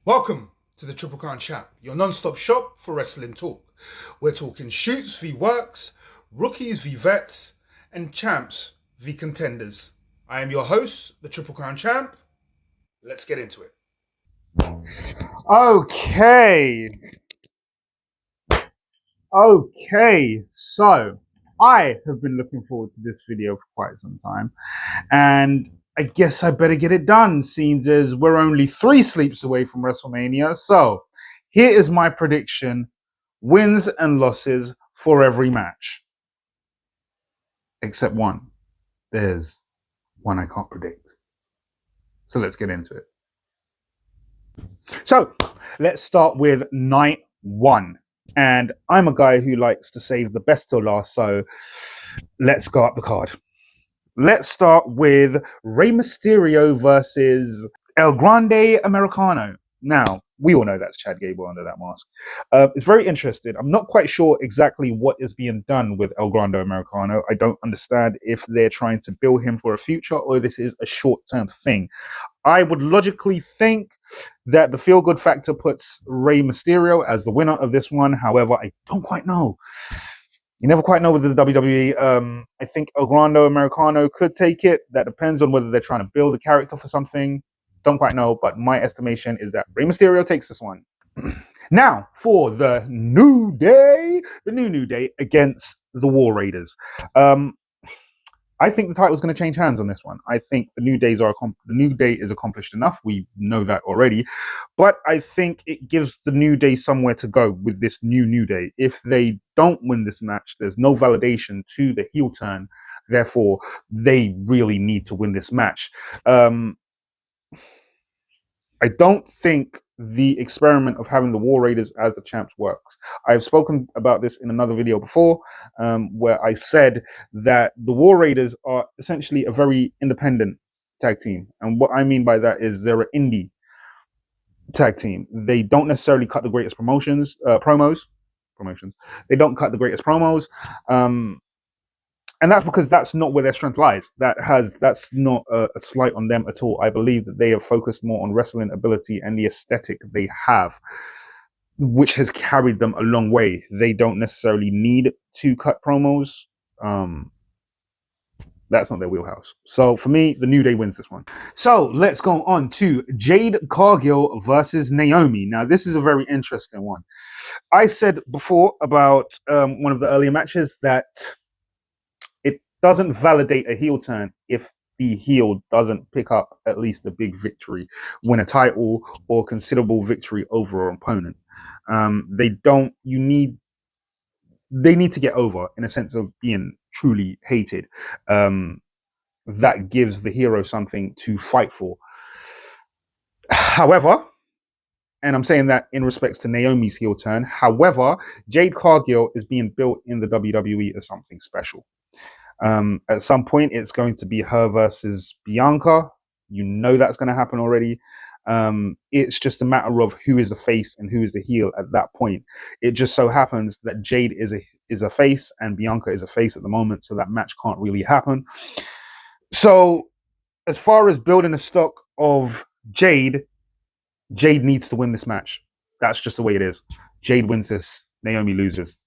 Welcome to the Triple Crown Champ, your non-stop shop for wrestling talk. We're talking shoots v works, rookies v vets, and champs v contenders. I am your host, the Triple Crown Champ. Let's get into it. Okay, so I have been looking forward to this video for quite some time, and I guess I better get it done, seeing as we're only 3 sleeps away from WrestleMania. So here is my prediction: wins and losses for every match, except one. There's one I can't predict. So let's get into it. So let's start with night 1. And I'm a guy who likes to save the best till last, so let's go up the card. Let's start with Rey Mysterio versus El Grande Americano. Now, we all know that's Chad Gable under that mask. It's very interesting. I'm not quite sure exactly what is being done with El Grande Americano. I don't understand if they're trying to build him for a future or this is a short-term thing. I would logically think that the feel-good factor puts Rey Mysterio as the winner of this one. However, I don't quite know. You never quite know with the WWE. I think El Grande Americano could take it. That depends on whether they're trying to build a character for something. Don't quite know, but my estimation is that Rey Mysterio takes this one. Now, for the New Day against the War Raiders. I think the title's going to change hands on this one. I think the New Day is accomplished enough. We know that already, but I think it gives the New Day somewhere to go with this New Day. If they don't win this match, there's no validation to the heel turn. Therefore, they really need to win this match. I don't think the experiment of having the War Raiders as the champs works. I've spoken about this in another video before, where I said that the War Raiders are essentially a very independent tag team. And what I mean by that is they're an indie tag team. They don't necessarily cut the greatest promotions. They don't cut the greatest promos. And that's because that's not where their strength lies. That's not a slight on them at all. I believe that they have focused more on wrestling ability and the aesthetic they have, which has carried them a long way. They don't necessarily need to cut promos. That's not their wheelhouse. So for me, the New Day wins this one. So let's go on to Jade Cargill versus Naomi. Now, this is a very interesting one. I said before about one of the earlier matches that doesn't validate a heel turn if the heel doesn't pick up at least a big victory, win a title, or considerable victory over an opponent. They need to get over in a sense of being truly hated. That gives the hero something to fight for. However, and I'm saying that in respects to Naomi's heel turn, however, Jade Cargill is being built in the WWE as something special. At some point, it's going to be her versus Bianca. You know that's going to happen already. It's just a matter of who is the face and who is the heel at that point. It just so happens that Jade is a face and Bianca is a face at the moment, so that match can't really happen. So, as far as building a stock of Jade needs to win this match. That's just the way it is. Jade wins this. Naomi loses.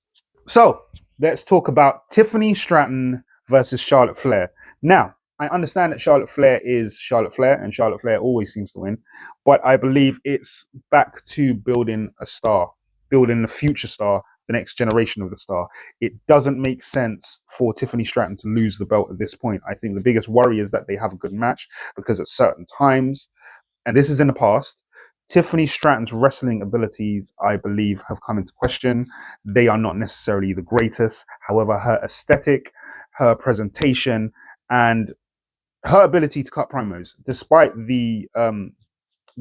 So, let's talk about Tiffany Stratton versus Charlotte Flair. Now, I understand that Charlotte Flair is Charlotte Flair, and Charlotte Flair always seems to win, but I believe it's back to building a star, building the future star, the next generation of the star. It doesn't make sense for Tiffany Stratton to lose the belt at this point. I think the biggest worry is that they have a good match, because at certain times, and this is in the past, Tiffany Stratton's wrestling abilities, I believe, have come into question. They are not necessarily the greatest. However, her aesthetic, her presentation, and her ability to cut promos, despite the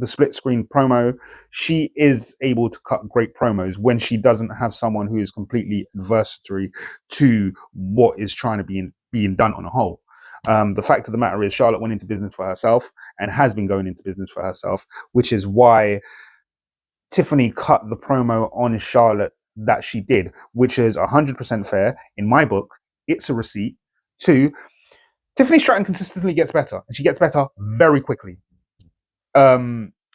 split screen promo, she is able to cut great promos when she doesn't have someone who is completely adversary to what is trying to be being done on a whole. The fact of the matter is, Charlotte went into business for herself and has been going into business for herself, which is why Tiffany cut the promo on Charlotte that she did, which is 100% fair. In my book, it's a receipt. 2, Tiffany Stratton consistently gets better, and she gets better very quickly.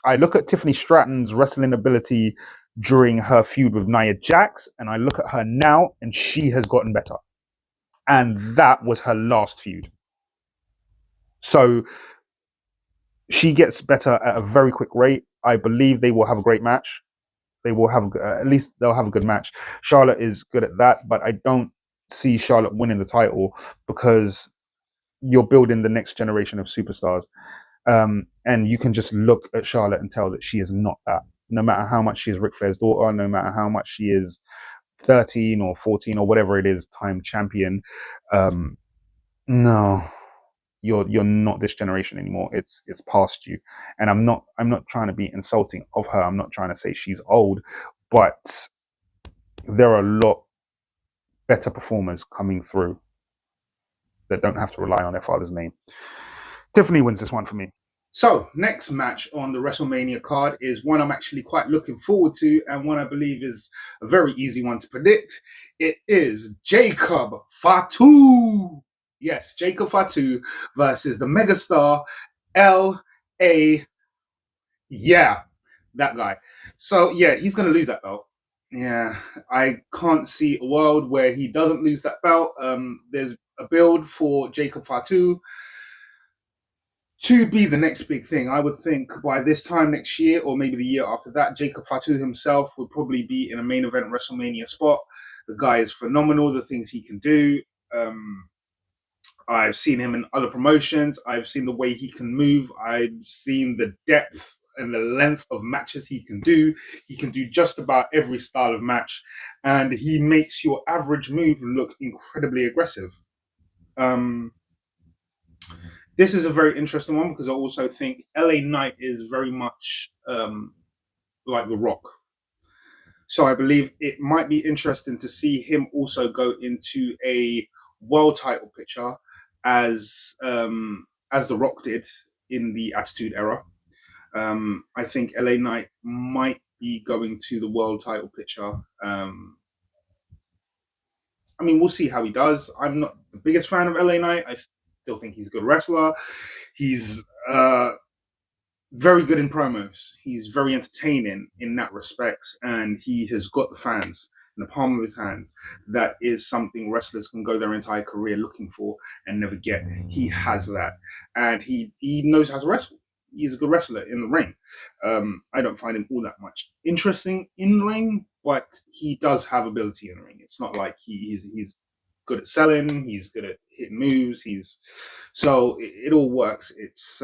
I look at Tiffany Stratton's wrestling ability during her feud with Nia Jax, and I look at her now, and she has gotten better. And that was her last feud. So she gets better at a very quick rate. I believe they will have a great match. They will have at least they'll have a good match. Charlotte is good at that, but I don't see Charlotte winning the title because you're building the next generation of superstars. And you can just look at Charlotte and tell that she is not that. No matter how much she is Ric Flair's daughter, no matter how much she is 13 or 14 or whatever it is, time champion. No, you're not this generation anymore. It's past you. And I'm not trying to be insulting of her. I'm not trying to say she's old, but there are a lot better performers coming through that don't have to rely on their father's name. Tiffany wins this one for me. So, next match on the WrestleMania card is one I'm actually quite looking forward to, and one I believe is a very easy one to predict. It is Jacob Fatu. Yes, Jacob Fatu versus the megastar L.A. Yeah, that guy. So, yeah, he's going to lose that belt. Yeah, I can't see a world where he doesn't lose that belt. There's a build for Jacob Fatu to be the next big thing. I would think by this time next year, or maybe the year after that, Jacob Fatu himself would probably be in a main event WrestleMania spot. The guy is phenomenal, the things he can do. I've seen him in other promotions. I've seen the way he can move. I've seen the depth and the length of matches he can do. He can do just about every style of match, and he makes your average move look incredibly aggressive. This is a very interesting one because I also think LA Knight is very much like The Rock. So I believe it might be interesting to see him also go into a world title picture as The Rock did in the Attitude Era. I think LA Knight might be going to the world title picture. I mean, we'll see how he does. I'm not the biggest fan of LA Knight. I still think he's a good wrestler. He's very good in promos. He's very entertaining in that respect, and he has got the fans in the palm of his hands. That is something wrestlers can go their entire career looking for and never get. He has that, and he knows how to wrestle. He's a good wrestler in the ring. I don't find him all that much interesting in the ring, but he does have ability in the ring. It's not like he's good at selling. He's good at hitting moves. So it all works. It's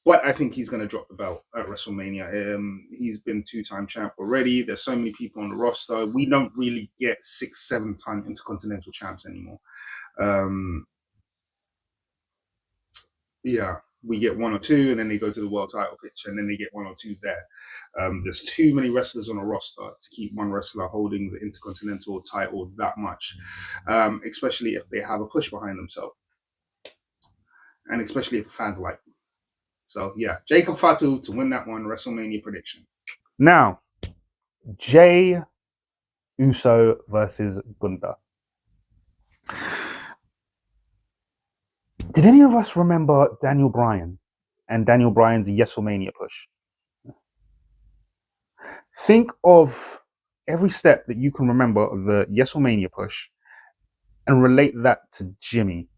but I think he's going to drop the belt at WrestleMania. He's been two-time champ already. There's so many people on the roster. We don't really get 6, 7-time Intercontinental champs anymore. Yeah, we get 1 or 2, and then they go to the world title picture, and then they get 1 or 2 there. There's too many wrestlers on a roster to keep one wrestler holding the Intercontinental title that much, especially if they have a push behind themselves, and especially if the fans like them. So, yeah, Jacob Fatu to win that one, WrestleMania prediction. Now, Jey Uso versus Gunther. Did any of us remember Daniel Bryan and Daniel Bryan's WrestleMania push? Think of every step that you can remember of the WrestleMania push and relate that to Jimmy.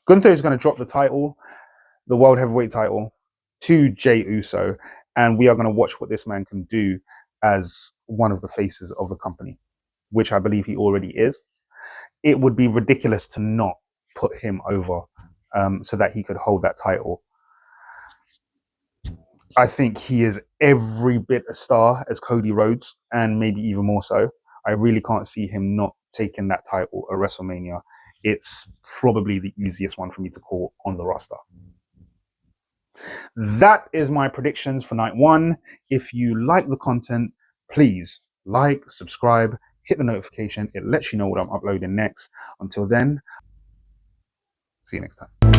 Gunther is going to drop the title, the World Heavyweight title, to Jey Uso, and we are going to watch what this man can do as one of the faces of the company, which I believe he already is. It would be ridiculous to not put him over so that he could hold that title. I think he is every bit a star as Cody Rhodes, and maybe even more so. I really can't see him not taking that title at WrestleMania. It's probably the easiest one for me to call on the roster. That is my predictions for night 1. If you like the content, please like, subscribe, hit the notification. It lets you know what I'm uploading next. Until then, see you next time.